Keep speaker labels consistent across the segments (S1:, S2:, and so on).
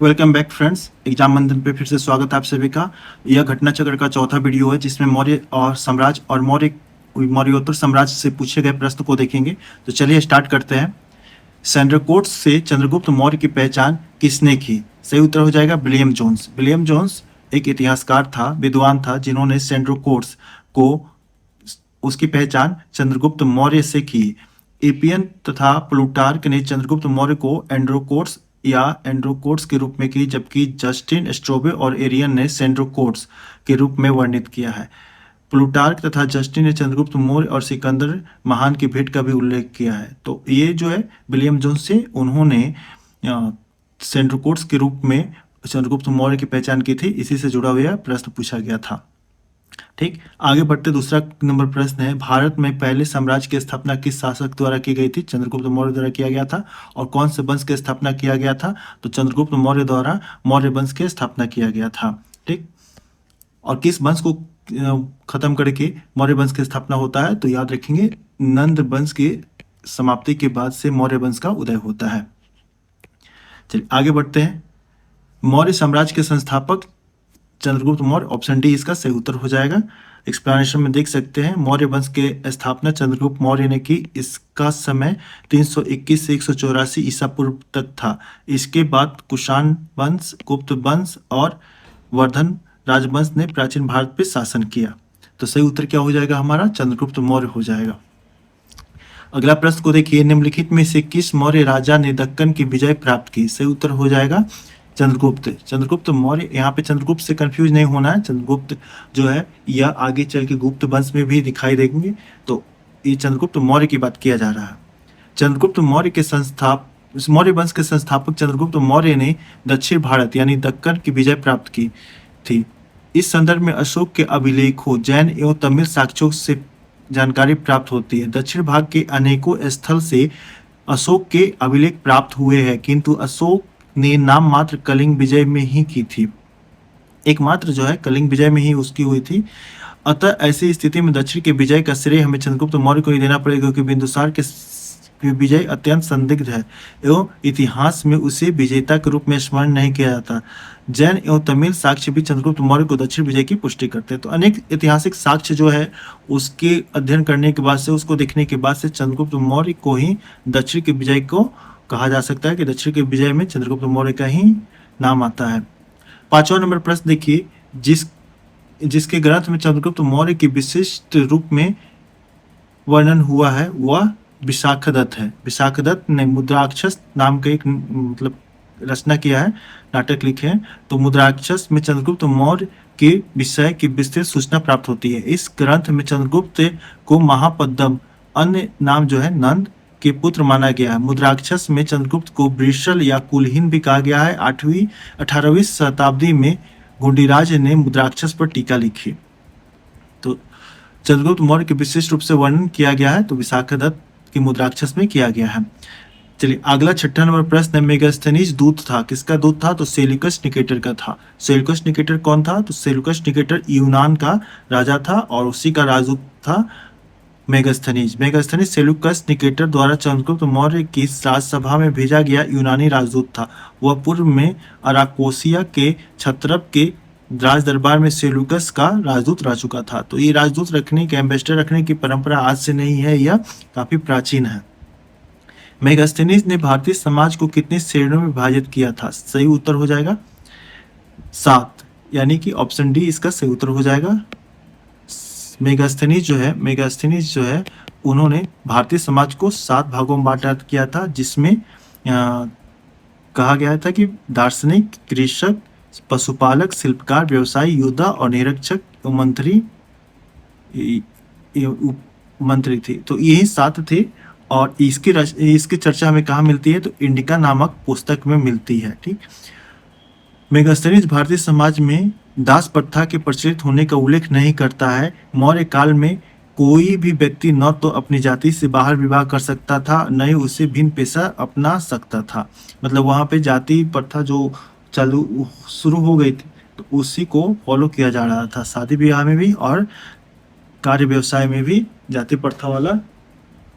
S1: Welcome back friends. Exam मंथन पे फिर से स्वागत है आप सभी का। यह घटना चक्र का चौथा वीडियो है जिसमें मौर्य और साम्राज्य और मौर्योत्तर साम्राज्य से पूछे गए प्रश्न को देखेंगे। तो चलिए स्टार्ट करते हैं। सैंड्रकोट्स से चंद्रगुप्त मौर्य की पहचान किसने की? सही उत्तर हो जाएगा विलियम जोन्स। विलियम जोन्स एक इतिहासकार था, विद्वान था, जिन्होंने सैंड्रकोट्स को उसकी पहचान चंद्रगुप्त मौर्य से की। एपियन तथा प्लूटार्क ने चंद्रगुप्त मौर्य को एंड्रोकोट्स या एंड्रोकोट्स के रूप में की, जबकि जस्टिन स्ट्रोबे और एरियन ने सेंड्रोकोट्स के रूप में वर्णित किया है। प्लूटार्क तथा जस्टिन ने चंद्रगुप्त मौर्य और सिकंदर महान की भेंट का भी उल्लेख किया है। तो ये जो है विलियम जोन्स से उन्होंने सेंड्रोकोट्स के रूप में चंद्रगुप्त मौर्य की पहचान की थी। इसी से जुड़ा हुआ प्रश्न पूछा गया था। ठीक, आगे बढ़ते दूसरा नंबर प्रश्न है, भारत में पहले साम्राज्य की स्थापना किस शासक द्वारा की गई थी? चंद्रगुप्त मौर्य द्वारा किया गया था। और कौन से वंश की स्थापना किया गया था? तो चंद्रगुप्त मौर्य द्वारा मौर्य वंश की स्थापना किया गया था। ठीक, और किस वंश को खत्म करके मौर्य वंश की स्थापना होता है? तो याद रखेंगे, नंद वंश की समाप्ति के बाद से मौर्य वंश का उदय होता है। चलिए आगे बढ़ते हैं। मौर्य साम्राज्य के संस्थापक चंद्रगुप्त मौर्य, ऑप्शन डी इसका सही उत्तर हो जाएगा। एक्सप्लेनेशन में देख सकते हैं, मौर्य वंश के स्थापना चंद्रगुप्त मौर्य ने की। इसका समय 321 से 184 ईसा पूर्व तक था। इसके बाद कुषाण वंश, गुप्त वंश और वर्धन राजवंश ने प्राचीन भारत पर शासन किया। तो सही उत्तर क्या हो जाएगा हमारा? चंद्रगुप्त मौर्य हो जाएगा। अगला प्रश्न को देखिए, निम्नलिखित में से किस मौर्य राजा ने दक्कन की विजय प्राप्त की? सही उत्तर हो जाएगा चंद्रगुप्त। चंद्रगुप्त मौर्य, यहाँ पे चंद्रगुप्त से कंफ्यूज नहीं होना है। चंद्रगुप्त जो है यह आगे चल के गुप्त वंश में भी दिखाई देंगे। तो ये चंद्रगुप्त मौर्य की बात किया जा रहा है। चंद्रगुप्त मौर्य वंश के संस्थापक चंद्रगुप्त मौर्य ने दक्षिण भारत यानी दक्कन की विजय प्राप्त की थी। इस संदर्भ में अशोक के अभिलेखों, जैन एवं तमिल साक्ष्यों से जानकारी प्राप्त होती है। दक्षिण भाग के अनेकों स्थल से अशोक के अभिलेख प्राप्त हुए हैं, किंतु अशोक ने नाम मात्र कलिंग विजय में ही की थी। एकमात्र जो है कलिंग विजय में ही उसकी हुई थी। अतः ऐसी स्थिति में दक्षिण के विजय का श्रेय हमें चंद्रगुप्त मौर्य को ही देना पड़ेगा, क्योंकि बिंदुसार के विजय अत्यंत संदिग्ध है एवं इतिहास में उसे विजेता के रूप में स्मरण नहीं किया जाता। जैन एवं तमिल साक्ष्य भी चंद्रगुप्त मौर्य को दक्षिण विजय की पुष्टि करते हैं। तो अनेक ऐतिहासिक साक्ष्य जो है उसके अध्ययन करने के बाद से, उसको देखने के बाद से चंद्रगुप्त मौर्य को ही दक्षिण के विजय को कहा जा सकता है कि दक्षिण के विजय में चंद्रगुप्त मौर्य का ही नाम आता है। पांचवा नंबर प्रश्न देखिए, जिसके ग्रंथ में चंद्रगुप्त मौर्य की विशिष्ट रूप में वर्णन हुआ है वह विशाखदत्त है। विशाखदत्त ने मुद्राक्षस नाम का एक रचना किया है, नाटक लिखे हैं। तो मुद्राक्षस में चंद्रगुप्त मौर्य के विषय की विस्तृत सूचना प्राप्त होती है। इस ग्रंथ में चंद्रगुप्त को महापद्म, अन्य नाम जो है नंद, के पुत्र माना गया है। मुद्राक्षस में चंद्रगुप्त को वृषल या कुलहीन भी कहा गया है। 18वीं शताब्दी में गुंडीराज ने मुद्राक्षस पर टीका लिखी। तो चंद्रगुप्त मौर्य के विशिष्ट रूप से वर्णन किया गया है, तो विशाखदत्त की मुद्राक्षस में किया गया है। चलिए अगला छठा नंबर प्रश्न है, मेगास्थनीज दूत था, किसका दूत था? तो सेल्यूकस निकेटर का था। सेल्यूकस निकेटर कौन था? तो सेल्यूकस निकेटर यूनान का राजा था और उसी का राजदूत था मेगास्थनीज। मेगास्थनीज सेल्यूकस निकेटर द्वारा चंद्रगुप्त मौर्य की राजसभा में भेजा गया यूनानी राजदूत था। वह पूर्व में अराकोसिया के क्षत्रप के राज दरबार में सेल्यूकस का राजदूत रह चुका था। तो ये राजदूत रखने के, एम्बेसडर रखने की परंपरा आज से नहीं है, यह काफी प्राचीन है। मेगास्थनीज ने भारतीय समाज को कितनी श्रेणियों में विभाजित किया था? सही उत्तर हो जाएगा 7, यानी कि ऑप्शन डी इसका सही उत्तर हो जाएगा। मेगास्थनीज जो है उन्होंने भारतीय समाज को 7 भागों में बांटा किया था, जिसमें कहा गया था कि दार्शनिक, कृषक, पशुपालक, शिल्पकार, व्यवसायी, योद्धा और निरीक्षक मंत्री थे। तो यही 7 थे और इसकी चर्चा हमें कहाँ मिलती है? तो इंडिका नामक पुस्तक में मिलती है। ठीक, मेगास्थनीज भारतीय समाज में दास प्रथा के प्रचलित होने का उल्लेख नहीं करता है। मौर्य काल में कोई भी व्यक्ति न तो अपनी जाति से बाहर विवाह कर सकता था, न ही उसे भिन्न पेशा अपना सकता था। मतलब वहाँ पे जाति प्रथा जो शुरू हो गई थी, तो उसी को फॉलो किया जा रहा था, शादी ब्याह में भी और कार्य व्यवसाय में भी जाति प्रथा वाला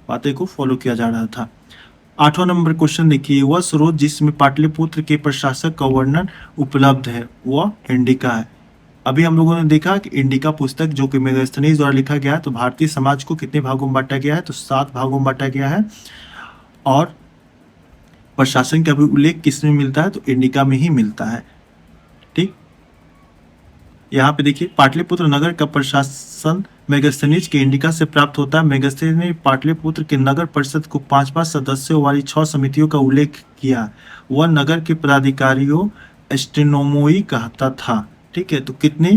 S1: बातें को फॉलो किया जा रहा था। 8वां नंबर क्वेश्चन देखिए, वह स्रोत जिसमें पाटलिपुत्र के प्रशासक का वर्णन उपलब्ध है वह इंडिका है। अभी हम लोगों ने देखा कि इंडिका पुस्तक जो कि मेगास्थनीज द्वारा लिखा गया है, तो भारतीय समाज को कितने भागों में बांटा गया है, तो 7 भागों में बांटा गया है। और प्रशासन का भी उल्लेख किसमें मिलता है, तो इंडिका में ही मिलता है। ठीक, यहाँ पे देखिए पाटलिपुत्र नगर का प्रशासन मेगास्थनीज के इंडिका से प्राप्त होता है। मेगास्थनीज ने पाटलिपुत्र के नगर परिषद को 5-5 सदस्यों वाली 6 समितियों का उल्लेख किया। वह नगर के पदाधिकारियों एस्ट्रोनोमोई कहता था। ठीक है, तो कितने,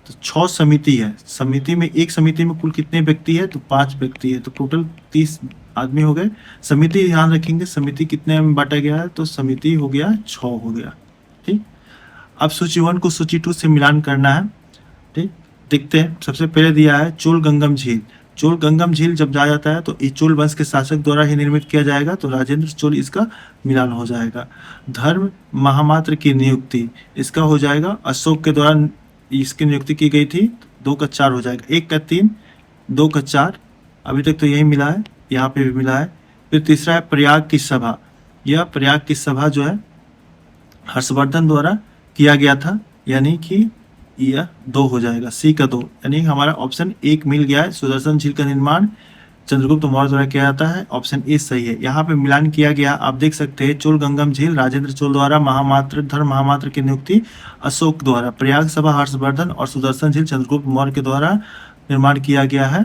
S1: तो 6 समिति है। समिति में, एक समिति में कुल कितने व्यक्ति है, तो 5 व्यक्ति है, तो टोटल 30 आदमी हो गए। समिति ध्यान रखेंगे, समिति कितने में बांटा गया है, तो समिति हो गया 6 हो गया। ठीक, अब सूची 1 को सूची 2 से मिलान करना है। ठीक, देखते हैं। सबसे पहले दिया है चोल गंगम झील। चोल गंगम झील जब जाया जाता है तो ये चोल वंश के शासक द्वारा ही निर्मित किया जाएगा, तो राजेंद्र चोल इसका मिलान हो जाएगा। धर्म महामात्र की नियुक्ति, इसका हो जाएगा अशोक के द्वारा इसकी नियुक्ति की गई थी। 2 का 4 हो जाएगा, 1 का 3, 2 का 4। अभी तक तो यही मिला है, यहाँ पे भी मिला है। फिर तीसरा है प्रयाग की सभा। यह प्रयाग की सभा जो है हर्षवर्धन द्वारा किया गया था, यानी कि यह 2 हो जाएगा, सी का 2, यानी हमारा ऑप्शन 1 मिल गया है। सुदर्शन झील का निर्माण चंद्रगुप्त मौर्य द्वारा किया जाता है, ऑप्शन ए सही है। यहाँ पे मिलान किया गया, आप देख सकते हैं। चोल गंगम झील राजेंद्र चोल द्वारा, महामात्र धर्म महामात्र की नियुक्ति अशोक द्वारा, प्रयाग सभा हर्षवर्धन और सुदर्शन झील चंद्रगुप्त मौर्य के द्वारा निर्माण किया गया है।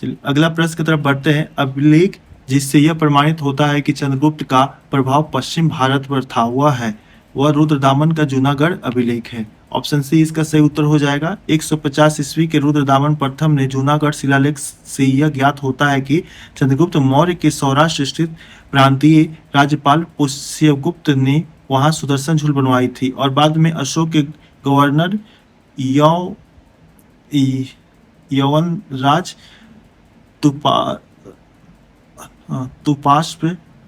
S1: चलिए अगला प्रश्न की तरफ बढ़ते हैं। अभिलेख जिससे यह प्रमाणित होता है कि चंद्रगुप्त का प्रभाव पश्चिम भारत पर था वह रुद्रदामन का जूनागढ़ अभिलेख है। ऑप्शन सी इसका सही उत्तर हो जाएगा। 150 ईस्वी के रुद्रदामन प्रथम ने जूनागढ़ शिलालेख से यह ज्ञात होता है कि चंद्रगुप्त मौर्य के सौराष्ट्र स्थित प्रांतीय राज्यपाल पुष्यगुप्त ने वहां सुदर्शन झील बनवाई थी, और बाद में अशोक के गवर्नर यवनराज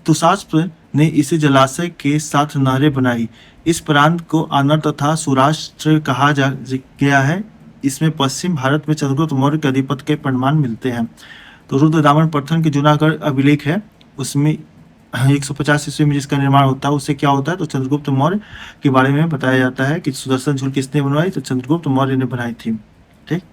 S1: तुषास्प ने इसे जलाशय के साथ नहरें बनाई। इस प्रांत को आनर तथा सौराष्ट्र कहा गया है। इसमें पश्चिम भारत में चंद्रगुप्त मौर्य के अधिपत्य के प्रमाण मिलते हैं। तो रुद्रदामन प्रथम के जूनागढ़ अभिलेख है, उसमें 150 ईस्वी में जिसका निर्माण होता है उससे क्या होता है, तो चंद्रगुप्त मौर्य के बारे में बताया जाता है कि सुदर्शन झील किसने बनवाई, तो चंद्रगुप्त मौर्य ने बनाई थी। ठीक,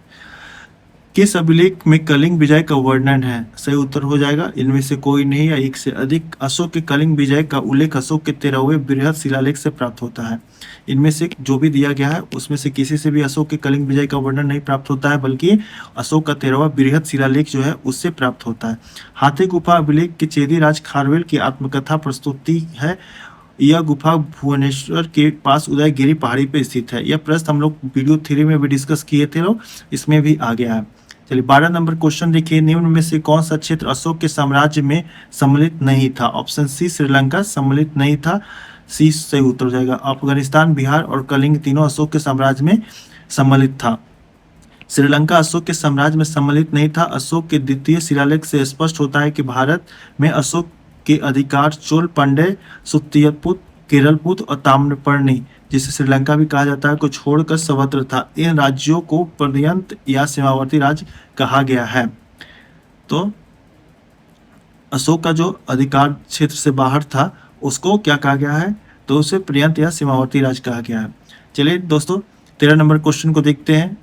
S1: किस अभिलेख में कलिंग विजय का वर्णन है, सही उत्तर हो जाएगा इनमें से कोई नहीं या एक से अधिक। अशोक के कलिंग विजय का उल्लेख अशोक के 13वें बृहद शिलालेख से प्राप्त होता है। इनमें से जो भी दिया गया है उसमें से किसी से भी अशोक के कलिंग विजय का वर्णन नहीं प्राप्त होता है, बल्कि अशोक का 13वां बृहद शिलालेख जो है उससे प्राप्त होता है। हाथी गुफा अभिलेख के चेदी राज खारवेल की आत्मकथा प्रस्तुति है। यह गुफा भुवनेश्वर के पास उदयगिरी पहाड़ी पे स्थित है। यह प्रश्न हम लोग वीडियो 3 में भी डिस्कस किए थे लोग, इसमें भी आ गया है। चलिए 12 नंबर क्वेश्चन देखिए, निम्न में से कौन सा क्षेत्र अशोक के साम्राज्य में सम्मिलित नहीं था। ऑप्शन सी श्रीलंका सम्मिलित नहीं था, सी सही उत्तर हो जाएगा। अफगानिस्तान, बिहार और कलिंग तीनों अशोक के साम्राज्य में सम्मिलित था। श्रीलंका अशोक के साम्राज्य में सम्मिलित नहीं था। अशोक के द्वितीय शिलालेख से स्पष्ट होता है कि भारत में अशोक के अधिकार चोल, पांड्य, सुत्तियपुत, केरलपुत और ताम्रपर्णी, जिसे श्रीलंका भी कहा जाता है, को छोड़कर सर्वत्र था। इन राज्यों को पर्यंत या सीमावर्ती राज्य कहा गया है। तो अशोक का जो अधिकार क्षेत्र से बाहर था उसको क्या कहा गया है, तो उसे पर्यंत या सीमावर्ती राज्य कहा गया है। चलिए दोस्तों 13 नंबर क्वेश्चन को देखते हैं।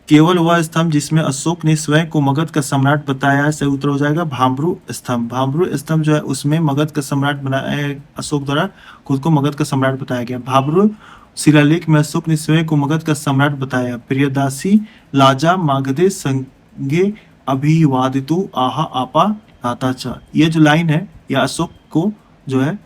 S1: केवल वह स्तंभ जिसमें अशोक ने स्वयं को मगध का सम्राट बताया है, सही उत्तर हो जाएगा भामरू स्तंभ। भामरू स्तंभ जो है उसमें मगध का सम्राट बनाया, अशोक द्वारा खुद को मगध का सम्राट बताया गया। भामरू शिलालेख में अशोक ने स्वयं को मगध का सम्राट बताया। प्रियदासी लाजा मागधे संगे अभिवादितु आहा आपा नाताचा, ये जो लाइन है यह अशोक को जो है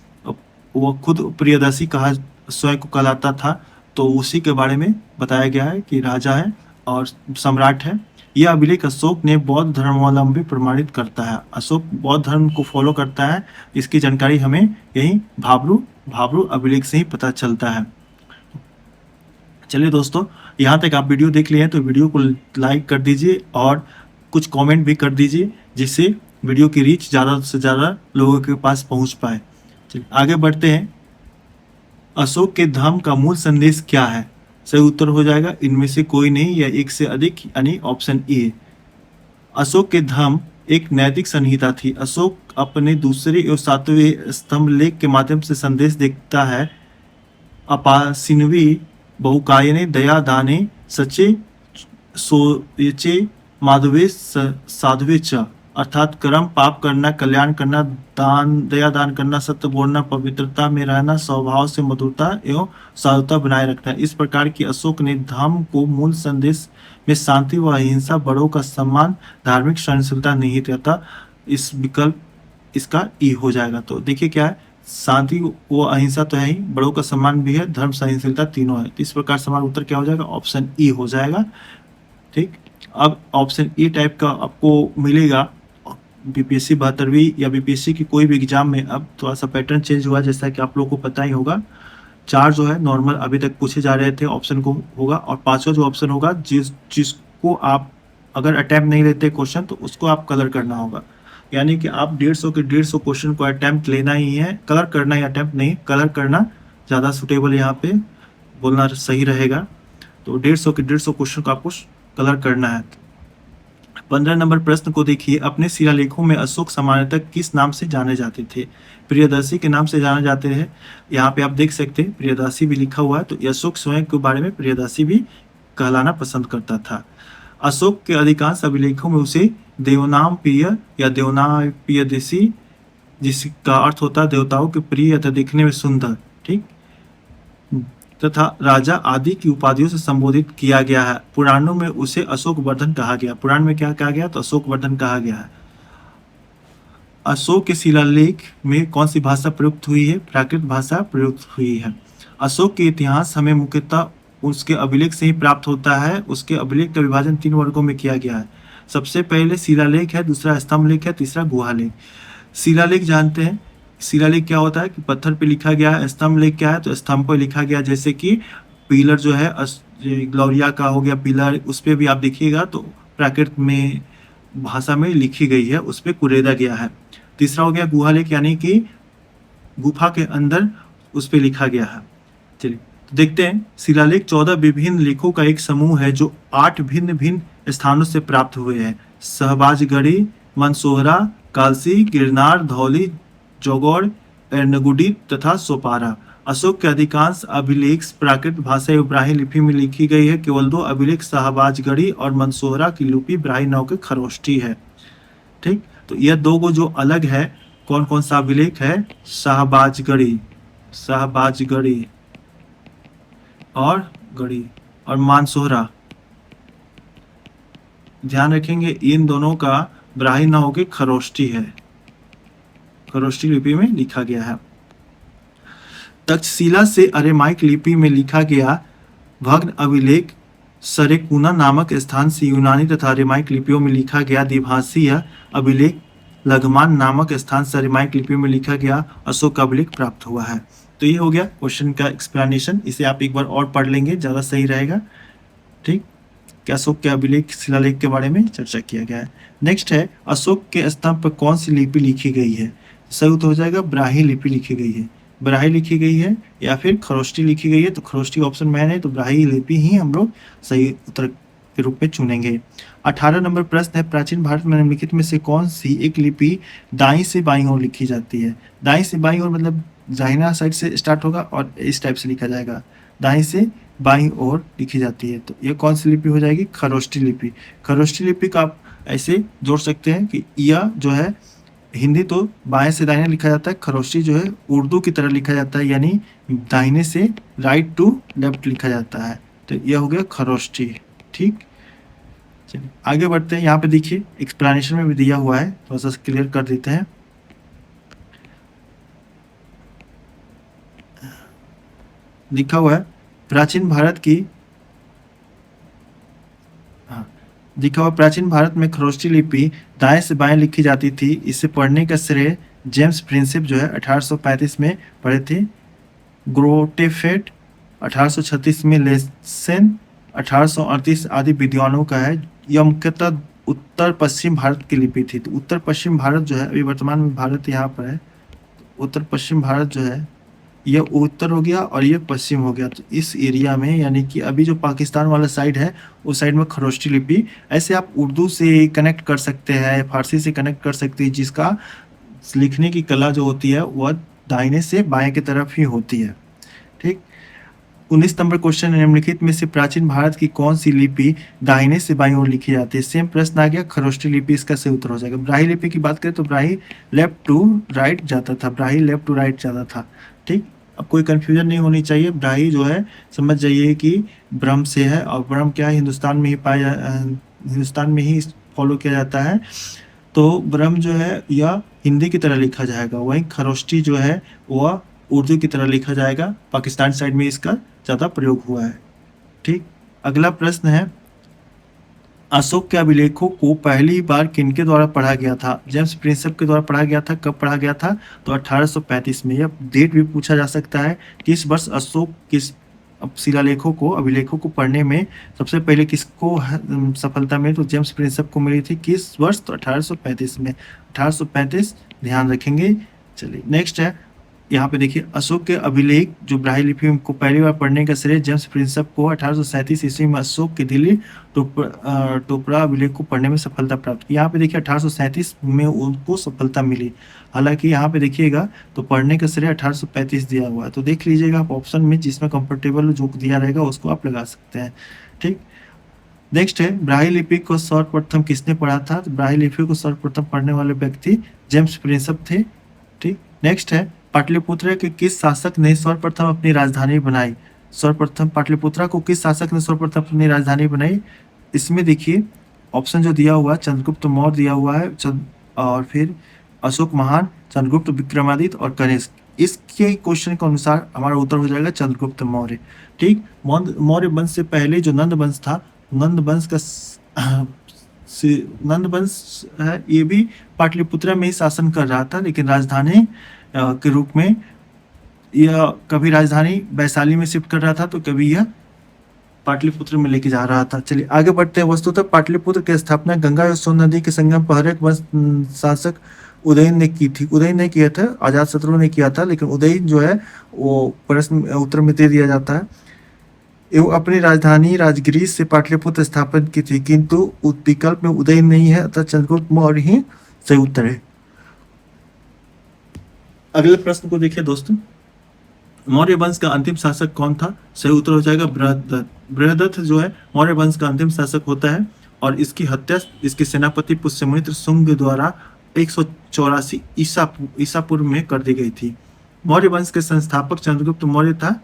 S1: वो खुद प्रियदासी कहा, स्वयं को कहलाता था, तो उसी के बारे में बताया गया है कि राजा है और सम्राट है। यह अभिलेख अशोक ने बौद्ध धर्मावलंबी प्रमाणित करता है। अशोक बौद्ध धर्म को फॉलो करता है, इसकी जानकारी हमें यही भाबरू अभिलेख से ही पता चलता है। चलिए दोस्तों यहाँ तक आप वीडियो देख लिए हैं तो वीडियो को लाइक कर दीजिए और कुछ कमेंट भी कर दीजिए, जिससे वीडियो की रीच ज़्यादा से ज़्यादा लोगों के पास पहुँच पाए। चलिए आगे बढ़ते हैं। अशोक के धर्म का मूल संदेश क्या है, सही उत्तर हो जाएगा इनमें से कोई नहीं या एक से अधिक, यानी ऑप्शन ए। अशोक के धर्म एक नैतिक संहिता थी। अशोक अपने दूसरे एवं सातवें स्तंभ लेख के माध्यम से संदेश देता है, अपासिनवी बहुकायने दया दाने सचे सोचे माधवे साधवे च, अर्थात कर्म पाप करना, कल्याण करना, दान दया दान करना, सत्य बोलना, पवित्रता में रहना, स्वभाव से मधुरता एवं साधुता बनाए रखना। इस प्रकार की अशोक ने धर्म को मूल संदेश में शांति व अहिंसा, बड़ों का सम्मान, धार्मिक सहनशीलता निहित रहता। इस विकल्प इसका ई हो जाएगा। तो देखिए क्या है, शांति व अहिंसा तो है ही, बड़ों का सम्मान भी है, धर्म सहनशीलता तीनों है। तो इस प्रकार से हमारा उत्तर क्या हो जाएगा, ऑप्शन ई हो जाएगा। ठीक, अब ऑप्शन ई टाइप का आपको मिलेगा बीपीएससी 72वीं या बीपीएससी की कोई भी एग्जाम में। अब थोड़ा सा पैटर्न चेंज हुआ, जैसा कि आप लोगों को पता ही होगा। 4 जो है नॉर्मल अभी तक पूछे जा रहे थे ऑप्शन को होगा, और 5वां जो ऑप्शन होगा जिसको आप अगर अटैम्प्ट नहीं लेते क्वेश्चन तो उसको आप कलर करना होगा। यानी कि आप 150 के 150 क्वेश्चन को अटैम्प्ट लेना ही है, कलर करना ही, अटैम्प्ट नहीं, कलर करना ज़्यादा सुटेबल यहाँ पे बोलना सही रहेगा। तो 150 के 150 क्वेश्चन को आपको कलर करना है। 15 नंबर प्रश्न को देखिए, अपने शिलालेखों में अशोक सामान्यतः किस नाम से जाने जाते थे? प्रियदर्शी के नाम से जाने जाते हैं। यहाँ पे आप देख सकते हैं प्रियदर्शी भी लिखा हुआ है, तो अशोक स्वयं के बारे में प्रियदर्शी भी कहलाना पसंद करता था। अशोक के अधिकांश अभिलेखों में उसे देवनाम प्रिय या देवनाम प्रियदर्शी, जिसका अर्थ होता है देवताओं के प्रिय तथा दिखने में सुंदर, ठीक, तथा राजा आदि की उपाधियों से संबोधित किया गया है। पुराणों में उसे अशोक वर्धन कहा गया। पुराण में क्या कहा गया, तो अशोक वर्धन कहा गया है। अशोक के शिलालेख में कौन सी भाषा प्रयुक्त हुई है? प्राकृत भाषा प्रयुक्त हुई है। अशोक के इतिहास हमें मुख्यतः उसके अभिलेख से ही प्राप्त होता है। उसके अभिलेख का विभाजन 3 वर्गों में किया गया है। सबसे पहले शिलालेख है, दूसरा स्तंभ लेख है, तीसरा गुहालेख। शिलालेख जानते हैं, शिलालेख क्या होता है कि पत्थर पे लिखा गया है। स्तंभ लेख क्या है, तो स्तंभ पर लिखा गया, जैसे कि पिलर जो है ग्लोरिया का हो गया पिलर, उस पर भी आप देखिएगा तो प्राकृत में भाषा में लिखी गई है, उस पर कुरेदा गया है। तीसरा हो गया गुहालेख, यानी कि गुफा के अंदर उस पर लिखा गया है। चलिए तो देखते हैं। शिलालेख 14 विभिन्न लेखों का एक समूह है जो 8 भिन्न भिन्न स्थानों से प्राप्त हुए हैं। सहबाजगढ़ी, मंदसोहरा, कालसी, गिरनार, धौली, जोगौड़, एर्नाकुडी तथा सोपारा। अशोक के अधिकांश अभिलेख प्राकृत भाषा एवं ब्राह्मी लिपि में लिखी गई है। केवल 2 अभिलेख शाहबाजगढ़ी और मंदसोहरा की लिपि ब्राह्मी नाव के खरोष्टी है। ठीक, तो यह 2 को जो अलग है, कौन कौन सा अभिलेख है? शाहबाजगढ़ी, शाहबाजगढ़ी और गढ़ी और मानसोहरा। ध्यान रखेंगे इन दोनों का ब्राह्मी नाव के खरोष्टी है, खरोष्टी लिपि में लिखा गया है। तक्षशिला से अरेमाइक लिपि में लिखा गया भग्न अभिलेख सरेकुना नामक स्थान से यूनानी तथा अरेमाइक लिपियों में लिखा गया द्विभाषीय अभिलेख लगमान नामक स्थान से अरेमाइक लिपि में लिखा गया अशोक अभिलेख प्राप्त हुआ है। तो ये हो गया क्वेश्चन का एक्सप्लेनेशन। इसे आप एक बार और पढ़ लेंगे, ज़्यादा सही रहेगा। ठीक, कि अशोक के अभिलेख शिलालेख के बारे में चर्चा किया गया है। नेक्स्ट है, अशोक के स्तंभ पर कौन सी लिपि लिखी गई है? सही उत्तर हो जाएगा ब्राह्मी लिपि लिखी गई है। ब्राह्मी लिखी गई है या फिर खरोष्टी लिखी गई है, तो खरोष्टी ऑप्शन में है, तो ब्राह्मी लिपि ही हम लोग सही उत्तर के रूप में चुनेंगे। 18 नंबर प्रश्न है, प्राचीन भारत में निम्नलिखित में से कौन सी एक लिपि दाईं से बाईं ओर लिखी जाती है? दाईं से बाईं ओर मतलब दाहिना साइड से स्टार्ट होगा और इस टाइप से लिखा जाएगा, दाईं से बाईं ओर लिखी जाती है। तो ये कौन सी लिपि हो जाएगी? खरोष्टी लिपि। खरोष्टी लिपि का आप ऐसे जोड़ सकते हैं कि यह जो है हिंदी तो बाएं से दाहिने लिखा जाता है, खरोष्टी जो है उर्दू की तरह लिखा जाता है, यानी दाहिने से राइट टू लेफ्ट लिखा जाता है। तो यह हो गया खरोष्टी। ठीक, चलिए आगे बढ़ते हैं। यहाँ पे देखिए एक्सप्लेनेशन में भी दिया हुआ है, थोड़ा सा क्लियर कर देते हैं। लिखा हुआ है प्राचीन भारत की, लिखा हुआ प्राचीन भारत में खरोष्टी लिपि दाएं से बाएं लिखी जाती थी। इसे पढ़ने का श्रेय जेम्स प्रिंसिप जो है 1835 में पढ़े थे, ग्रोटेफेट 1836 में, लेसेन 1838 आदि विद्वानों का है। यह मुख्यतः उत्तर पश्चिम भारत की लिपि थी। तो उत्तर पश्चिम भारत जो है, अभी वर्तमान में भारत यहाँ पर है, उत्तर पश्चिम भारत जो है ये उत्तर हो गया और ये पश्चिम हो गया। तो इस एरिया में यानी कि अभी जो पाकिस्तान वाला साइड है उस साइड में खरोष्टी लिपि। ऐसे आप उर्दू से कनेक्ट कर सकते हैं, फारसी से कनेक्ट कर सकते हैं, जिसका लिखने की कला जो होती है वह दाहिने से बाएं की तरफ ही होती है। ठीक। 19 नंबर क्वेश्चन, निम्नलिखित में से प्राचीन भारत की कौन सी लिपि दाहिने से बाईं ओर लिखी जाती है? सेम प्रश्न आ गया, खरोष्टी लिपि इसका सही उत्तर हो जाएगा। ब्राही लिपि की बात करें तो ब्राही लेफ्ट टू राइट जाता था, ब्राही लेफ्ट टू राइट जाता था। ठीक। अब कोई कंफ्यूजन नहीं होनी चाहिए। ब्राही जो है समझ जाइए कि ब्रह्म से है, और ब्रह्म क्या है, हिंदुस्तान में ही हिंदुस्तान में ही फॉलो किया जाता है। तो ब्रह्म जो है यह हिंदी की तरह लिखा जाएगा, वहीं खरोष्टी जो है वह उर्दू की तरह लिखा जाएगा। पाकिस्तान साइड में इसका ज़्यादा प्रयोग हुआ है। ठीक। अगला प्रश्न है, अशोक के अभिलेखों को पहली बार किनके द्वारा पढ़ा गया था? जेम्स प्रिंसेप के द्वारा पढ़ा गया था। कब पढ़ा गया था? तो 1835 में। यह डेट भी पूछा जा सकता है कि इस वर्ष अशोक किस शिलालेखों को, अभिलेखों को पढ़ने में सबसे पहले किसको सफलता मिली? तो जेम्स प्रिंसेप को मिली थी। किस वर्ष? तो 1835 में। 1835 ध्यान रखेंगे। चलिए नेक्स्ट है, यहाँ पे देखिए, अशोक के अभिलेख जो ब्राही लिपि को पहली बार पढ़ने का श्रेय जेम्स प्रिंसेप को 1837 ईस्वी में अशोक के दिल्ली टोपरा अभिलेख को पढ़ने में सफलता प्राप्त की। यहाँ पे देखिए 1837 में उनको सफलता मिली। हालांकि यहाँ पे देखिएगा तो पढ़ने का श्रेय 1835 दिया हुआ है। तो देख लीजिएगा आप ऑप्शन में जिसमें कंफर्टेबल जो दिया रहेगा उसको आप लगा सकते हैं। ठीक। नेक्स्ट है, ब्राही लिपि को सर्वप्रथम किसने पढ़ा था? तो ब्राही लिपि को सर्वप्रथम पढ़ने वाले व्यक्ति जेम्स प्रिंसेप थे। ठीक। नेक्स्ट है, पाटलिपुत्र के किस शासक ने सर्वप्रथम अपनी राजधानी बनाई? सर्वप्रथम पाटलिपुत्रा को किस शासक ने सर्वप्रथम अपनी राजधानी बनाई? इसमें देखिए ऑप्शन जो दिया हुआ है, चंद्रगुप्त मौर्य दिया हुआ है, और फिर अशोक महान, चंद्रगुप्त विक्रमादित्य और कनिष्क। इसके क्वेश्चन के अनुसार हमारा उत्तर हो जाएगा चंद्रगुप्त मौर्य। ठीक। मौर्य वंश से पहले जो नंद वंश था, नंद वंश का नंद वंश है, ये भी पाटलिपुत्रा में ही शासन कर रहा था, लेकिन राजधानी के रूप में यह कभी राजधानी वैशाली में शिफ्ट कर रहा था तो कभी यह पाटलिपुत्र में लेके जा रहा था। चलिए आगे बढ़ते हैं। वस्तुतः पाटलिपुत्र की स्थापना गंगा और सोन नदी के संगम पर एक वंश शासक उदयन ने की थी। उदयन ने किया था, अजातशत्रु ने किया था, लेकिन उदयन जो है वो प्रश्न उत्तर में दे दिया जाता है। एवं अपनी राजधानी राजगिरी से पाटलिपुत्र स्थापन की थी, किंतु विकल्प में उदयन नहीं है, अतः चंद्रगुप्त मौर्य ही सही उत्तर है। अगले प्रश्न को देखिए दोस्तों, मौर्य वंश का अंतिम शासक कौन था? सही उत्तर हो जाएगा बृहदत्त। बृहदत्त जो है मौर्य वंश का अंतिम शासक होता है, और इसकी हत्या इसके सेनापति पुष्यमित्र शुंग द्वारा 184 ईसा पूर्व में कर दी गई थी। मौर्य वंश के संस्थापक चंद्रगुप्त मौर्य था।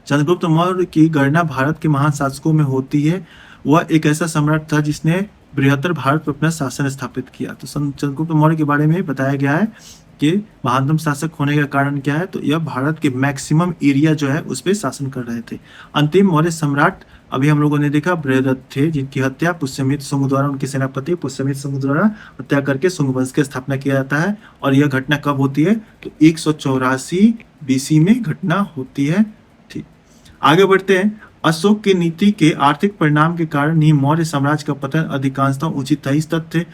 S1: चंद्रगुप्त मौर्य की गणना भारत के महान शासकों में होती है। वह एक ऐसा सम्राट था जिसने बृहत्तर भारत पर अपना शासन स्थापित किया। तो चंद्रगुप्त मौर्य के बारे में बताया गया है कि महानतम शासक होने का कारण क्या है? तो यह भारत के मैक्सिमम एरिया जो है उस पर शासन कर रहे थे। अंतिम मौर्य सम्राट अभी हम लोगों ने देखा बृहदत्त थे, जिनकी हत्या पुष्यमित्र शुंग द्वारा, उनके सेनापति पुष्यमित्र शुंग द्वारा हत्या करके शुंग वंश की स्थापना किया जाता है। और यह घटना कब होती है? तो 184 BC में घटना होती है। ठीक। आगे बढ़ते हैं। अशोक की नीति के आर्थिक परिणाम के कारण ही मौर्य साम्राज्य का पतन अधिकांशतः उचित था। इस तथ्य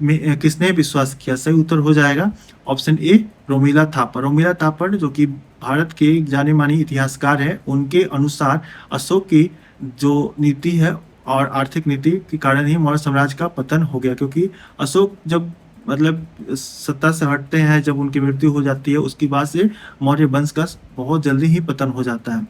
S1: में किसने विश्वास किया? सही उत्तर हो जाएगा ऑप्शन ए, रोमिला थापर। रोमिला थापर जो कि भारत के जाने माने इतिहासकार है, उनके अनुसार अशोक की जो नीति है और आर्थिक नीति के कारण ही मौर्य साम्राज्य का पतन हो गया, क्योंकि अशोक जब मतलब सत्ता से हटते हैं, जब उनकी मृत्यु हो जाती है, उसके बाद से मौर्य वंश का बहुत जल्दी ही पतन हो जाता है।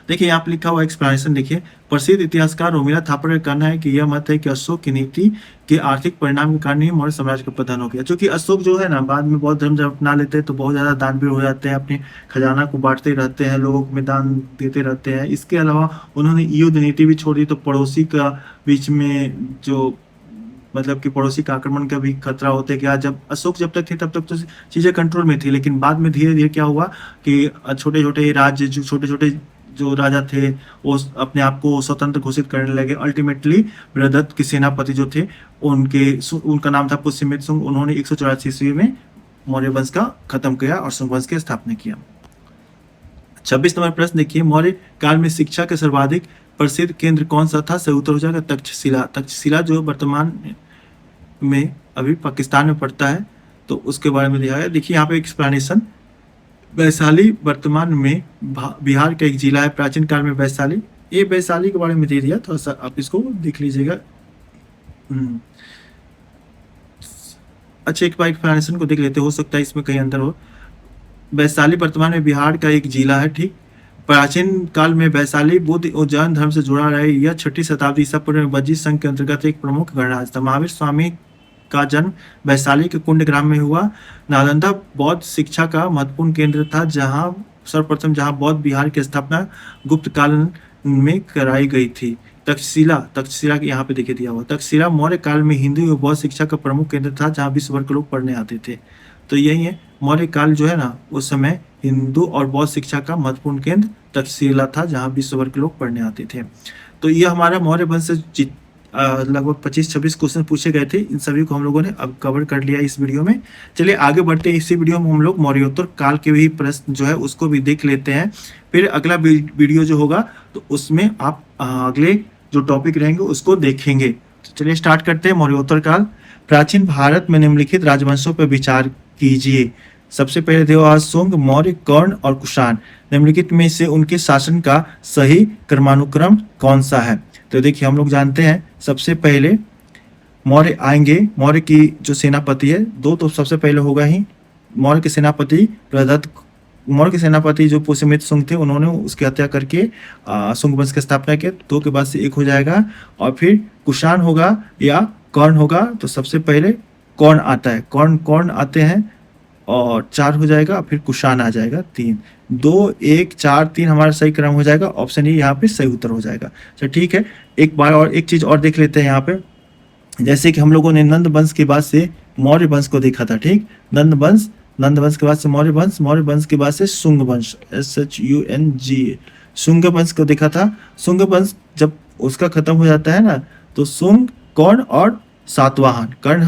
S1: देखिए यहाँ पे लिखा हुआ एक्सप्लेनेशन देखिए, प्रसिद्ध इतिहासकार रोमिला थापर का कहना है कि यह मत है कि अशोक की नीति के आर्थिक परिणाम के कारण ही मौर्य साम्राज्य का पतन हो गया। क्योंकि अशोक जो है ना, बाद में बौद्ध धर्म जब अपना लेते हैं तो बहुत ज्यादा दानवीर हो जाते हैं, अपने खजाना को बांटते रहते हैं, लोगों में दान देते रहते हैं। इसके अलावा उन्होंने युद्ध नीति भी छोड़ी, तो पड़ोसी का बीच में जो मतलब कि पड़ोसी का आक्रमण का भी खतरा होता है। कि जब अशोक जब तक थे तब तक तो चीजें कंट्रोल में थी, लेकिन बाद में धीरे धीरे क्या हुआ कि छोटे छोटे राज्य, जो छोटे छोटे जो राजा थे वो अपने आप को स्वतंत्र घोषित करने लगे। अल्टीमेटली बृहदत्त के सेनापति जो थे उनका नाम था पुष्यमित्र शुंग। उन्होंने 184 ईस्वी में मौर्य वंश का खत्म किया और शुंग वंश की स्थापना किया। 26 नंबर प्रश्न देखिए, मौर्य काल में शिक्षा के सर्वाधिक प्रसिद्ध केंद्र कौन सा था? सही उत्तर हो जाएगा तक्षशिला। तक्षशिला जो वर्तमान में अभी पाकिस्तान में पड़ता है, तो उसके बारे में दिया है। देखिए यहाँ पे एक्सप्लेनेशन, वैशाली वर्तमान में बिहार का एक जिला है। प्राचीन काल में वैशाली, ये वैशाली के बारे में दे दिया, थोड़ा सा आप इसको देख लीजिएगा। अच्छा, एक बार एक्सप्लेनेशन को देख लेते, हो सकता है इसमें कहीं अंदर हो। वैशाली वर्तमान में बिहार का एक जिला है, ठीक। प्राचीन काल में वैशाली बुद्ध और जैन धर्म से जुड़ा रहे। यह 6ठी शताब्दी ईसा पूर्व में वज्जी संघ के अंतर्गत एक प्रमुख गणराज्य था। महावीर स्वामी का जन्म वैशाली के कुंड ग्राम में हुआ। नालंदा बौद्ध शिक्षा का महत्वपूर्ण केंद्र था, जहां सर्वप्रथम बौद्ध विहार की स्थापना गुप्त काल में कराई गई थी। तक्षशिला यहाँ पे देखिए दिया हुआ। तक्षशिला मौर्य काल में हिंदू और बौद्ध शिक्षा का प्रमुख केंद्र था, जहाँ विश्व भर के लोग पढ़ने आते थे। तो यही है, मौर्य काल जो है ना, उस समय हिंदू और बौद्ध शिक्षा का महत्वपूर्ण केंद्र तक्षशिला था, जहाँ विश्व भर के लोग पढ़ने आते थे। तो ये हमारा मौर्य वंश से लगभग 25-26 क्वेश्चन पूछे गए थे। इन सभी को हम लोगों ने अब कवर कर लिया इस वीडियो में। चलिए आगे बढ़ते हैं। इसी वीडियो में हम लोग मौर्योत्तर काल के भी प्रश्न जो है उसको भी देख लेते हैं। फिर अगला वीडियो जो होगा तो उसमें आप अगले जो टॉपिक रहेंगे उसको देखेंगे। तो चलिए स्टार्ट करते हैं। मौर्योत्तर काल। प्राचीन भारत में निम्नलिखित राजवंशों पर विचार कीजिए। सबसे पहले देववंश, शुंग, मौर्य, कर्ण और कुषाण। निम्नलिखित में से उनके शासन का सही क्रमानुक्रम कौन सा है? तो देखिए हम लोग जानते हैं, सबसे पहले मौर्य आएंगे। मौर्य की जो सेनापति है, दो तो सबसे पहले होगा ही। मौर्य के सेनापति प्रदत्त, मौर्य के सेनापति जो पुष्यमित्र शुंग थे, उन्होंने उसकी हत्या करके शुंग वंश की स्थापना की। दो के बाद से एक हो जाएगा। और फिर कुषाण होगा या कर्ण होगा। तो सबसे पहले कर्ण आता है, कर्ण आते हैं और 4 हो जाएगा। फिर कुषाण आ जाएगा 3। 2, 1, 4, 3 हमारा सही क्रम हो जाएगा। ऑप्शन ए यहाँ पे सही उत्तर हो जाएगा। चलो ठीक है, एक बार और एक चीज और देख लेते हैं यहाँ पे। जैसे कि हम लोगों ने नंद वंश के बाद से मौर्य वंश को देखा था, ठीक। नंद वंश के बाद से मौर्य वंश के बाद से शुंग वंश, SHUNG, शुंग वंश को देखा था। शुंग वंश जब उसका खत्म हो जाता है ना, तो शुंग, कर्ण और सातवाहन। कर्ण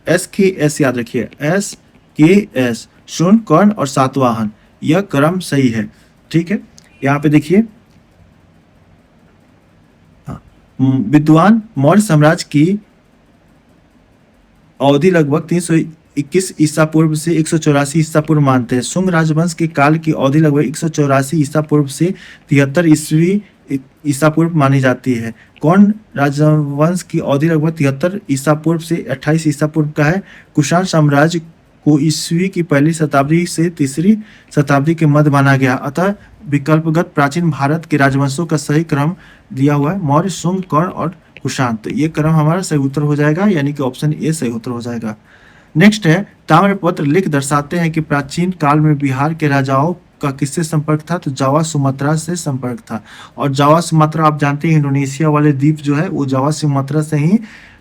S1: S याद रखिए, SKS, शुंग, कर्ण और सातवाहन, यह क्रम सही है, ठीक है। यहाँ पे देखिए, विद्वान मौर्य साम्राज्य की अवधि लगभग 321 ईसा पूर्व से 184 ईसा पूर्व मानते हैं। शुंग राजवंश के काल की अवधि लगभग 184 ईसा पूर्व से 73 ईस्वी ईसा पूर्व मानी जाती है। कौन राजवंश की अवधि लगभग 73 ईसा पूर्व से 28 ईसा पूर्व का है। कुषाण साम्राज्य को ईस्वी की पहली शताब्दी से तीसरी शताब्दी के मध्य माना गया। अतः विकल्पगत प्राचीन भारत के राजवंशों का सही क्रम दिया हुआ है, मौर्य, शुंग, कर्ण और कुषाण। तो ये क्रम हमारा सही उत्तर हो जाएगा, यानी कि ऑप्शन ए सही उत्तर हो जाएगा। नेक्स्ट है, ताम्रपत्र लिख दर्शाते हैं कि प्राचीन काल में बिहार के राजाओं का किससे संपर्क था? तो जावा सुमात्रा से संपर्क था। और जावा सुमात्रा आप जानते हैं, इंडोनेशिया वाले द्वीप जो है वो जावा सुमात्रा से ही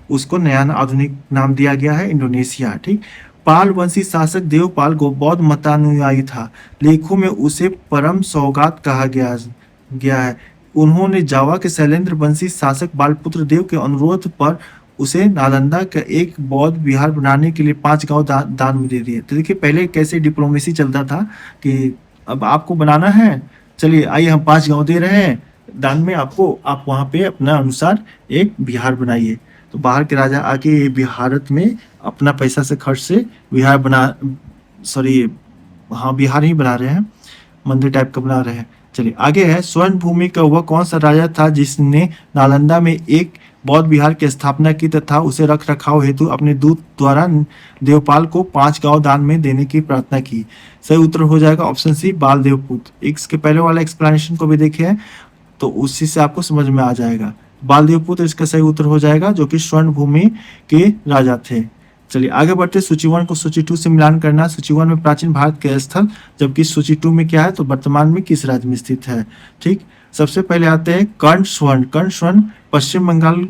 S1: उसको नया आधुनिक नाम दिया गया है, इंडोनेशिया, ठीक। पाल वंशी शासक देवपाल बौद्ध मतानुयायी था। लेखों में उसे परम सौगात कहा गया है। उन्होंने जावा के शैलेंद्र वंशी शासक बालपुत्र देव के अनुरोध पर उसे नालंदा का एक बौद्ध विहार बनाने के लिए 5 गांव दान में दे दिए। तो देखिए पहले कैसे डिप्लोमेसी चलता था कि अब आपको बनाना है, चलिए आइए हम 5 गांव दे रहे हैं दान में आपको, आप वहाँ पे अपना अनुसार एक विहार बनाइए। तो बाहर के राजा आके भारत में अपना पैसा से खर्च से विहार विहार ही बना रहे हैं, मंदिर टाइप का बना रहे हैं। चलिए आगे है, स्वर्ण भूमि का वह कौन सा राजा था जिसने नालंदा में एक बौद्ध विहार की स्थापना की तथा उसे रख रखाव हेतु अपने दूत द्वारा देवपाल को 5 गांव दान में देने की प्रार्थना की? सही उत्तर हो जाएगा ऑप्शन सी, बाल देवपुत्र। इसके पहले वाला एक्सप्लेनेशन को भी देखिए तो उसी से आपको समझ में आ जाएगा। बाल देवपुत्र इसका सही उत्तर हो जाएगा, जो कि स्वर्ण भूमि के राजा थे। चलिए आगे बढ़ते, सूची 1 को सूची 2 से मिलान करना। सूची 1 में प्राचीन भारत के स्थल, जबकि सूची 2 में क्या है, तो वर्तमान में किस राज्य में स्थित है, ठीक। सबसे पहले आते हैं कर्ण स्वर्ण। कर्ण स्वर्ण पश्चिम बंगाल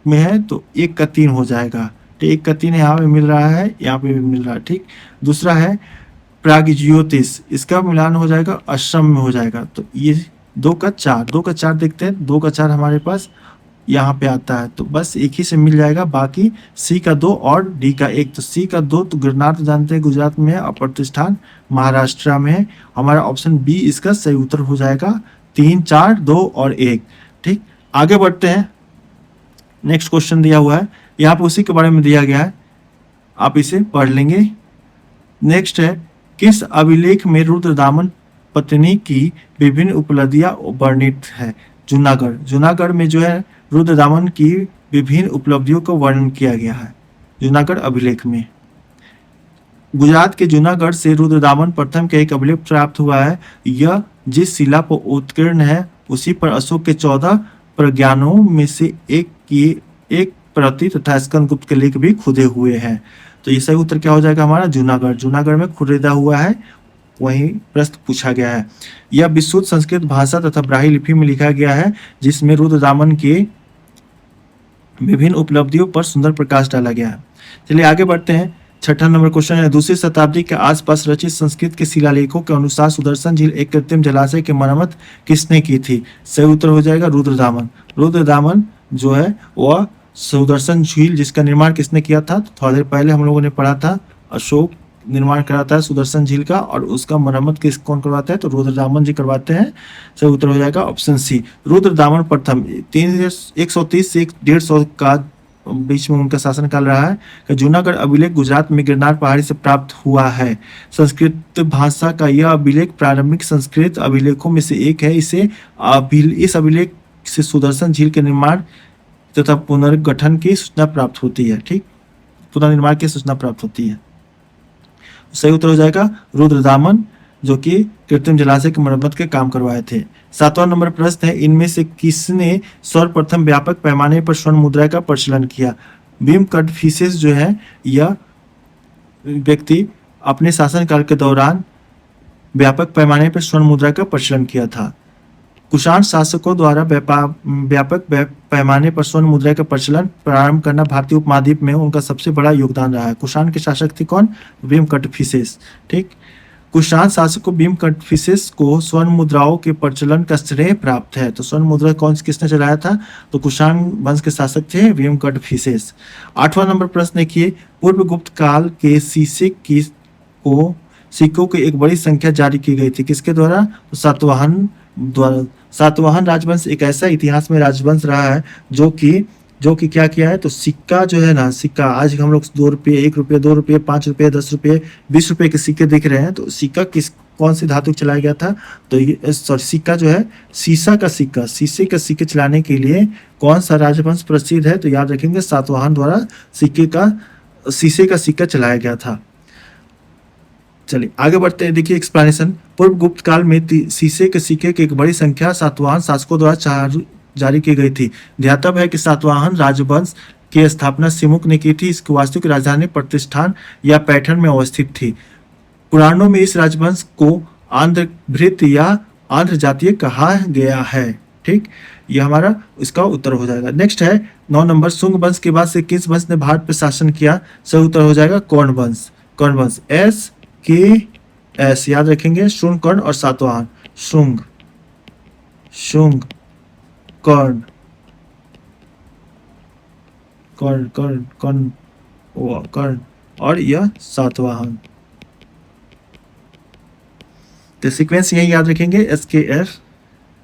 S1: में है, तो 1 का 3 हो जाएगा। तो 1 का 3 यहाँ पे मिल रहा है, यहाँ पे भी मिल रहा है, ठीक। दूसरा है प्रागज्योतिष, इसका मिलान हो जाएगा असम में हो जाएगा। तो ये 2 का 4 देखते हैं। 2 का 4 हमारे पास यहाँ पे आता है, तो बस एक ही से मिल जाएगा। बाकी सी का 2 और डी का 1। तो सी का 2 तो गिरनार तो जानते हैं गुजरात में है और प्रतिष्ठान महाराष्ट्र में है। हमारा ऑप्शन बी इसका सही उत्तर हो जाएगा। 3, 4, 2 और 1, ठीक। आगे बढ़ते हैं। नेक्स्ट क्वेश्चन दिया हुआ है, यहाँ पे उसी के बारे में दिया गया है, आप इसे पढ़ लेंगे। नेक्स्ट है, किस अभिलेख में रुद्रदामन पत्नी की विभिन्न उपलब्धियां वर्णित है? जूनागढ़। जूनागढ़ में जो है रुद्रदामन की विभिन्न उपलब्धियों को वर्णन किया गया है जूनागढ़ अभिलेख में। गुजरात के जूनागढ़ से रुद्रदामन प्रथम का एक अभिलेख प्राप्त हुआ है। यह जिस शिला पर उत्कीर्ण है उसी पर अशोक के 14 प्रज्ञानों में से एक प्रति तथा स्कंदगुप्त के लेख भी खुदे हुए हैं। तो ये सही उत्तर क्या हो जाएगा हमारा? जूनागढ़। जूनागढ़ में खुदेदा हुआ है, वही प्रश्न पूछा गया है। यह विशुद्ध संस्कृत भाषा तथा ब्राह्मी लिपि में लिखा गया है, जिसमें रुद्रदामन के विभिन्न उपलब्धियों पर सुंदर प्रकाश डाला गया है। चलिए आगे बढ़ते हैं। 6ठा नंबर क्वेश्चन है, दूसरी शताब्दी के आसपास रचित संस्कृत के शिलालेखों के अनुसार सुदर्शन झील एक कृत्रिम जलाशय की मरम्मत किसने की थी? सही उत्तर हो जाएगा रुद्रदामन। रुद्रदामन जो है वह सुदर्शन झील जिसका निर्माण किसने किया था? तो थोड़ी देर पहले हम लोगों ने पढ़ा था, अशोक निर्माण कराता है सुदर्शन झील का, और उसका मरम्मत कौन करवाता है? तो रुद्रदामन जी करवाते हैं। सही उत्तर हो जाएगा ऑप्शन सी, रुद्रदामन प्रथम। 130 से 150 का बीच में उनका शासनकाल रहा है। कि जूनागढ़ अभिलेख गुजरात में गिरनार पहाड़ी से प्राप्त हुआ है। संस्कृत भाषा का यह अभिलेख प्रारंभिक संस्कृत अभिलेखों में से एक है। इस अभिलेख से सुदर्शन झील के निर्माण तथा पुनर्गठन की सूचना प्राप्त होती है। ठीक, पुनर्निर्माण की सूचना प्राप्त होती है। सही उत्तर हो जाएगा रुद्रदामन, जो कि कृत्रिम जलाशय की मरम्मत के काम करवाए थे। 7वां नंबर प्रश्न है, इनमें से किसने सर्वप्रथम व्यापक पैमाने पर स्वर्ण मुद्रा का प्रचलन किया? भीम कटफिसेस जो है यह व्यक्ति अपने शासनकाल के दौरान व्यापक पैमाने पर स्वर्ण मुद्रा का प्रचलन किया था। कुषाण शासकों द्वारा व्यापक पैमाने पर स्वर्ण मुद्रा का प्रचलन प्रारंभ करना भारतीय उपमहाद्वीप में उनका सबसे बड़ा योगदान रहा है। कुषाण के शासक थे कौन? भीम कटफिसेस। ठीक, कुषाण शासकों भीम कटफिसेस को स्वर्ण मुद्राओं के प्रचलन का श्रेय प्राप्त है। तो स्वर्ण मुद्रा किसने चलाया था? तो कुषाण वंश के शासक थे भीम कटफिसेस। 8वां नंबर प्रश्न देखिए, पूर्व गुप्त काल के सिक्कों की एक बड़ी संख्या जारी की गई थी, किसके द्वारा? तो सातवाहन द्वारा। सातवाहन राजवंश एक ऐसा इतिहास में राजवंश रहा है जो कि क्या किया है? तो सिक्का जो है ना, सिक्का आज हम लोग 2 रुपये, 1 रुपये, 2 रुपये, 5 रुपये, 10 रुपये, 20 रुपये के सिक्के देख रहे हैं। तो सिक्का कौन सी धातु चलाया गया था? तो ये सिक्का जो है शीशे का सिक्के चलाने के लिए कौन सा राजवंश प्रसिद्ध है? तो याद रखेंगे सातवाहन द्वारा शीशे का सिक्का चलाया गया था। चलिए आगे बढ़ते हैं। देखिए एक्सप्लेनेशन, पूर्व गुप्त काल में शीशे के सिक्के की एक बड़ी संख्या सातवाहन शासकों द्वारा जारी की गई थी। ध्यातव्य है कि सातवाहन राजवंश की स्थापना सिमुक ने की थी। इसकी वास्तविक राजधानी प्रतिष्ठान या पैठण में अवस्थित थी। पुराणों में इस राजवंश को आंध्रभृत या आंध्र जातीय कहा गया है। ठीक, यह हमारा इसका उत्तर हो जाएगा। नेक्स्ट है 9 नंबर, शुंग वंश के बाद से किस वंश ने भारत पर शासन किया? सही उत्तर हो जाएगा कर्ण वंश। कर्ण वंश SKS याद रखेंगे, शुंग, कर्ण और सातवाहन। शुंग, कर्ण, और यह सातवाहन। तो सीक्वेंस यही याद रखेंगे SKS।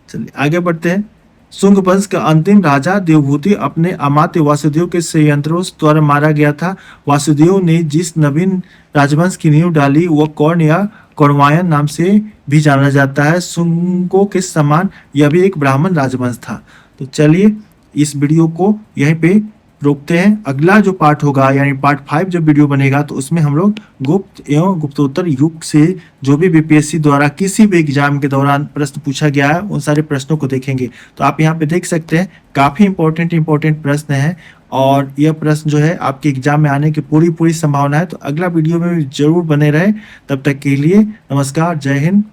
S1: चलिए आगे बढ़ते हैं। शुंग वंश का अंतिम राजा देवभूति अपने अमात्य वासुदेव के संयंत्रों द्वारा मारा गया था। वासुदेव ने जिस नवीन राजवंश की नींव डाली वह कर्ण या कौरवायन नाम से भी जाना जाता है। शुंगों के समान यह भी एक ब्राह्मण राजवंश था। तो चलिए इस वीडियो को यहीं पे रोकते हैं। अगला जो पार्ट होगा यानी पार्ट 5 जो वीडियो बनेगा तो उसमें हम लोग गुप्त एवं गुप्तोत्तर युग से जो भी बीपीएससी द्वारा किसी भी एग्जाम के दौरान प्रश्न पूछा गया है उन सारे प्रश्नों को देखेंगे। तो आप यहाँ पे देख सकते हैं काफी इंपॉर्टेंट प्रश्न है और यह प्रश्न जो है आपके एग्जाम में आने की पूरी संभावना है। तो अगला वीडियो में जरूर बने रहे। तब तक के लिए नमस्कार, जय हिंद।